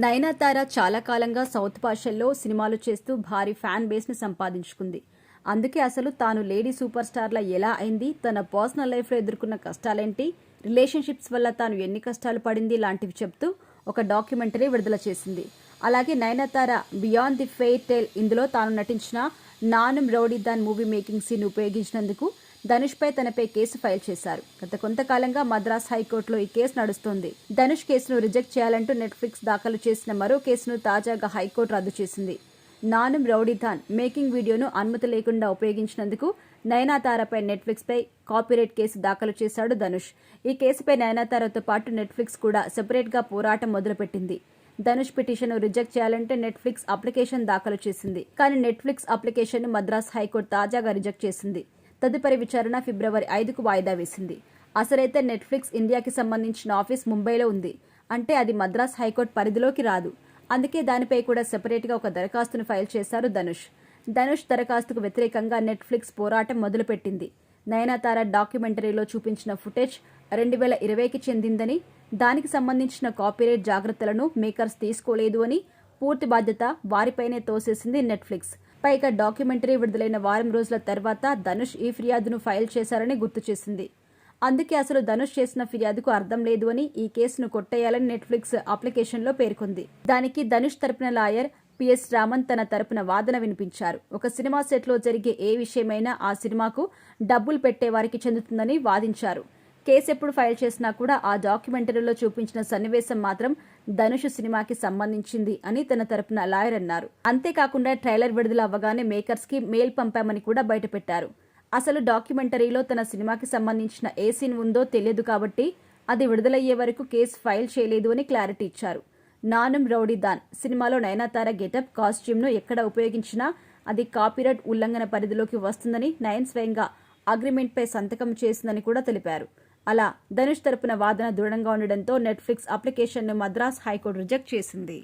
నయనతార చాలా కాలంగా సౌత్ భాషల్లో సినిమాలు చేస్తూ భారీ ఫ్యాన్ బేస్ ని సంపాదించుకుంది. అందుకే అసలు తాను లేడీ సూపర్ స్టార్లా ఎలా అయింది, తన పర్సనల్ లైఫ్లో ఎదుర్కొన్న కష్టాలేంటి, రిలేషన్షిప్స్ వల్ల తాను ఎన్ని కష్టాలు పడింది లాంటివి చెప్తూ ఒక డాక్యుమెంటరీ విడుదల చేసింది. అలాగే నయనతార బియాండ్ ది ఫెయిర్ టేల్ ఇందులో తాను నటించిన నానుం రౌడీదాన్ మూవీ మేకింగ్ సీన్ ఉపయోగించినందుకు ధనుష్పై తనపై కేసు ఫైల్ చేశారు. గత కొంతకాలంగా మద్రాస్ హైకోర్టులో ఈ కేసు నడుస్తోంది. ధనుష్ కేసును రిజెక్ట్ చేయాలంటూ నెట్ఫ్లిక్స్ దాఖలు చేసిన మరో కేసును తాజాగా హైకోర్టు రద్దు చేసింది. నానుం రౌడీదాన్ మేకింగ్ వీడియోను అనుమతి లేకుండా ఉపయోగించినందుకు నయనతారపై నెట్ఫ్లిక్స్ పై కాపీరైట్ కేసు దాఖలు చేశాడు ధనుష్. ఈ కేసుపై నయనతారతో పాటు నెట్ఫ్లిక్స్ కూడా సెపరేట్ గా పోరాటం మొదలుపెట్టింది. ధనుష్ పిటిషన్ రిజెక్ట్ చేయాలంటే నెట్ఫ్లిక్స్ అప్లికేషన్ దాఖలు చేసింది. కానీ నెట్ఫ్లిక్స్ అప్లికేషన్ ను మద్రాస్ హైకోర్టు తాజాగా రిజెక్ట్ చేసింది. తదుపరి విచారణ ఫిబ్రవరి 5కు వాయిదా వేసింది. అసలైతే నెట్ఫ్లిక్స్ ఇండియాకి సంబంధించిన ఆఫీస్ ముంబైలో ఉంది. అంటే అది మద్రాస్ హైకోర్టు పరిధిలోకి రాదు. అందుకే దానిపై కూడా సెపరేట్గా ఒక దరఖాస్తును ఫైల్ చేశారు ధనుష్. ధనుష్ దరఖాస్తుకు వ్యతిరేకంగా నెట్ఫ్లిక్స్ పోరాటం మొదలుపెట్టింది. నయనతార డాక్యుమెంటరీలో చూపించిన ఫుటేజ్ 2020కి చెందిందని, దానికి సంబంధించిన కాపీరైట్ జాగ్రత్తలను మేకర్స్ తీసుకోలేదు అని, పూర్తి బాధ్యత వారిపైనే తోసేసింది నెట్ఫ్లిక్స్. పైగా డాక్యుమెంటరీ విడుదలైన వారం రోజుల తర్వాత ధనుష్ ఈ ఫిర్యాదును ఫైల్ చేశారని గుర్తు చేసింది. అందుకే అసలు ధనుష్ చేసిన ఫిర్యాదుకు అర్థం లేదు అని, ఈ కేసును కొట్టేయాలని నెట్ఫ్లిక్స్ అప్లికేషన్లో పేర్కొంది. దానికి ధనుష్ తరపున లాయర్ పిఎస్ రామన్ తన తరపున వాదన వినిపించారు. ఒక సినిమా సెట్లో జరిగే ఏ విషయమైనా ఆ సినిమాకు డబ్బులు పెట్టే వారికి చెందుతుందని వాదించారు. కేసు ఎప్పుడు ఫైల్ చేసినా కూడా ఆ డాక్యుమెంటరీలో చూపించిన సన్నివేశం మాత్రం ధనుష్ సినిమాకి సంబంధించింది అని తన తరపున లాయర్ అన్నారు. అంతేకాకుండా ట్రైలర్ విడుదల అవ్వగానే మేకర్స్ కి మెయిల్ పంపామని కూడా బయటపెట్టారు. అసలు డాక్యుమెంటరీలో తన సినిమాకి సంబంధించిన ఏ సీన్ ఉందో తెలియదు కాబట్టి అది విడుదలయ్యే వరకు కేసు ఫైల్ చేయలేదు అని క్లారిటీ ఇచ్చారు. నానుం రౌడీదాన్ సినిమాలో నయనతార గెటప్, కాస్ట్యూమ్ ను ఎక్కడ ఉపయోగించినా అది కాపీరైట్ ఉల్లంఘన పరిధిలోకి వస్తుందని నయన్ స్వయంగా అగ్రిమెంట్ పై సంతకం చేసిందని కూడా తెలిపారు. అలా ధనుష్ తరపున వాదన దృఢంగా ఉండడంతో నెట్ఫ్లిక్స్ అప్లికేషన్ను మద్రాస్ హైకోర్టు రిజెక్ట్ చేసింది.